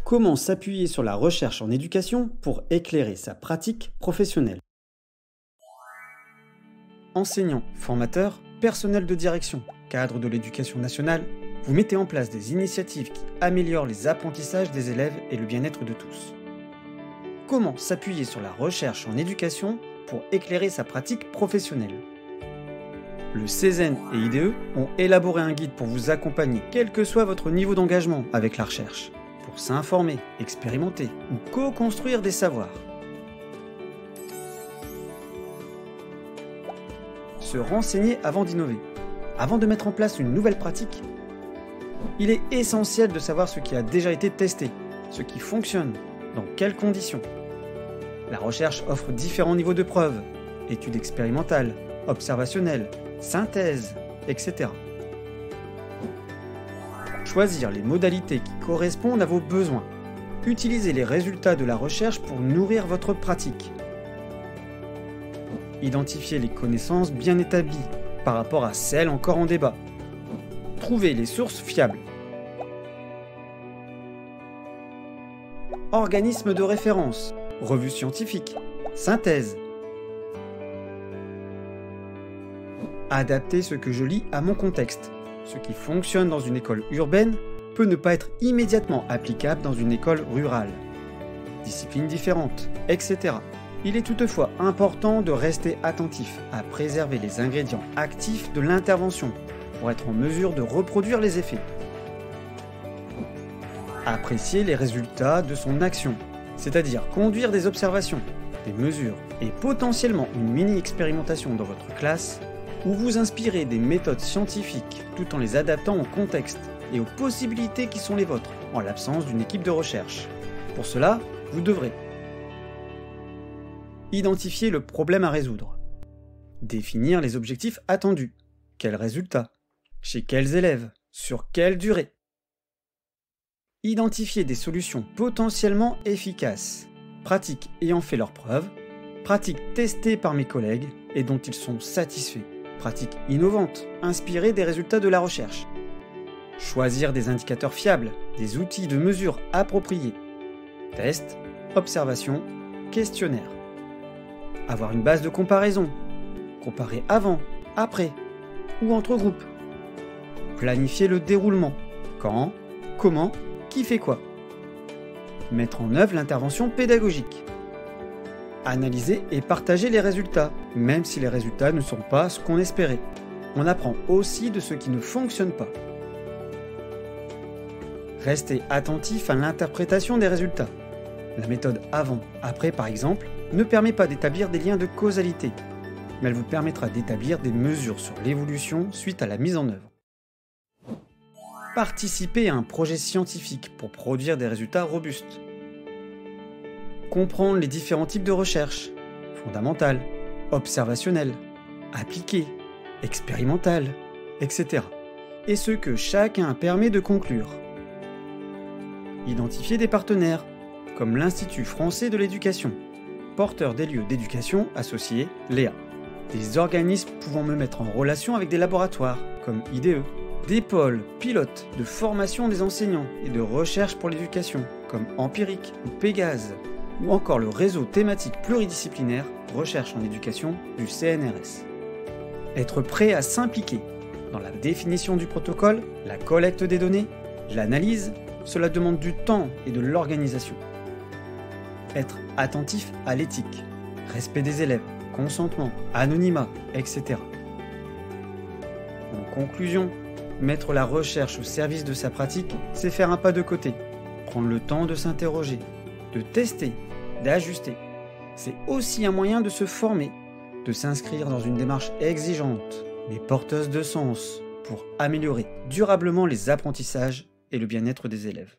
Comment s'appuyer sur la recherche en éducation pour éclairer sa pratique professionnelle? Enseignants, formateurs, personnel de direction, cadre de l'éducation nationale, vous mettez en place des initiatives qui améliorent les apprentissages des élèves et le bien-être de tous. Comment s'appuyer sur la recherche en éducation pour éclairer sa pratique professionnelle? Le CESEN et IDE ont élaboré un guide pour vous accompagner, quel que soit votre niveau d'engagement avec la recherche, pour s'informer, expérimenter ou co-construire des savoirs. Se renseigner avant d'innover. Avant de mettre en place une nouvelle pratique, il est essentiel de savoir ce qui a déjà été testé, ce qui fonctionne, dans quelles conditions. La recherche offre différents niveaux de preuves, études expérimentales, observationnelles, synthèse, etc. Choisir les modalités qui correspondent à vos besoins. Utilisez les résultats de la recherche pour nourrir votre pratique. Identifiez les connaissances bien établies par rapport à celles encore en débat. Trouvez les sources fiables. Organismes de référence, revues scientifiques, synthèse. Adaptez ce que je lis à mon contexte. Ce qui fonctionne dans une école urbaine peut ne pas être immédiatement applicable dans une école rurale. Disciplines différentes, etc. Il est toutefois important de rester attentif à préserver les ingrédients actifs de l'intervention pour être en mesure de reproduire les effets. Apprécier les résultats de son action, c'est-à-dire conduire des observations, des mesures et potentiellement une mini-expérimentation dans votre classe, ou vous inspirer des méthodes scientifiques tout en les adaptant au contexte et aux possibilités qui sont les vôtres en l'absence d'une équipe de recherche. Pour cela, vous devrez identifier le problème à résoudre, définir les objectifs attendus, quels résultats, chez quels élèves, sur quelle durée, identifier des solutions potentiellement efficaces, pratiques ayant fait leurs preuves, pratiques testées par mes collègues et dont ils sont satisfaits, pratiques innovantes, inspirées des résultats de la recherche. Choisir des indicateurs fiables, des outils de mesure appropriés. Tests, observations, questionnaires. Avoir une base de comparaison. Comparer avant, après ou entre groupes. Planifier le déroulement. Quand, comment, qui fait quoi. Mettre en œuvre l'intervention pédagogique. Analyser et partager les résultats, même si les résultats ne sont pas ce qu'on espérait. On apprend aussi de ce qui ne fonctionne pas. Restez attentif à l'interprétation des résultats. La méthode avant-après, par exemple, ne permet pas d'établir des liens de causalité, mais elle vous permettra d'établir des mesures sur l'évolution suite à la mise en œuvre. Participez à un projet scientifique pour produire des résultats robustes. Comprendre les différents types de recherche, fondamentale, observationnelle, appliquée, expérimentale, etc. Et ce que chacun permet de conclure. Identifier des partenaires, comme l'Institut français de l'éducation, porteur des lieux d'éducation associés, l'EA. Des organismes pouvant me mettre en relation avec des laboratoires, comme IDE. Des pôles pilotes de formation des enseignants et de recherche pour l'éducation, comme Empirique ou Pégase. Ou encore le réseau thématique pluridisciplinaire Recherche en éducation du CNRS. Être prêt à s'impliquer dans la définition du protocole, la collecte des données, l'analyse, cela demande du temps et de l'organisation. Être attentif à l'éthique, respect des élèves, consentement, anonymat, etc. En conclusion, mettre la recherche au service de sa pratique, c'est faire un pas de côté, prendre le temps de s'interroger, de tester, d'ajuster. C'est aussi un moyen de se former, de s'inscrire dans une démarche exigeante, mais porteuse de sens, pour améliorer durablement les apprentissages et le bien-être des élèves.